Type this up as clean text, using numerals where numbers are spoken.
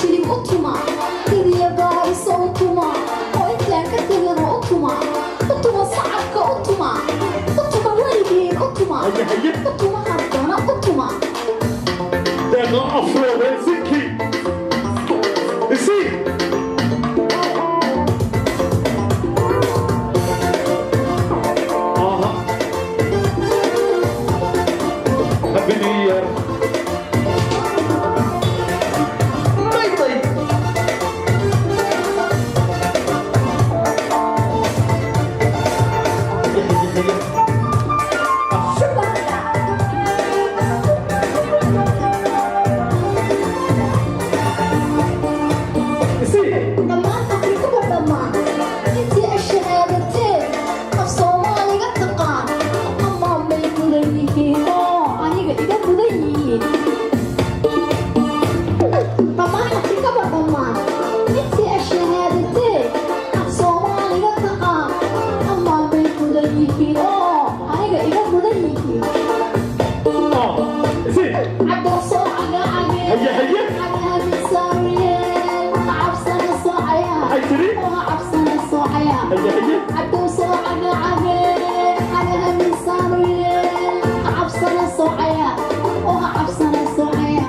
shilim utuma idiya baariso utuma oo intaan ka tegano utuma sacabka utuma weligiin utuma haddana utuma deeqa afrooda isinkii isii Happy New Year. dhammaan afrikaba dhammaan intii ashahaadatee af soomaaliga taqaan amaan bay mudan yihiin oo aniga iga mudan yihiin dhammaan afrikaba dhammaan intii ashahaadatee af soomaaliga taqaan amaan bay mudan yihiin oo aniga iga mudan yihiin cabdoo soo cagacagee عبدو صاعنا عبير على من صاريين عبسنا صاعيا وعبسنا صاعيا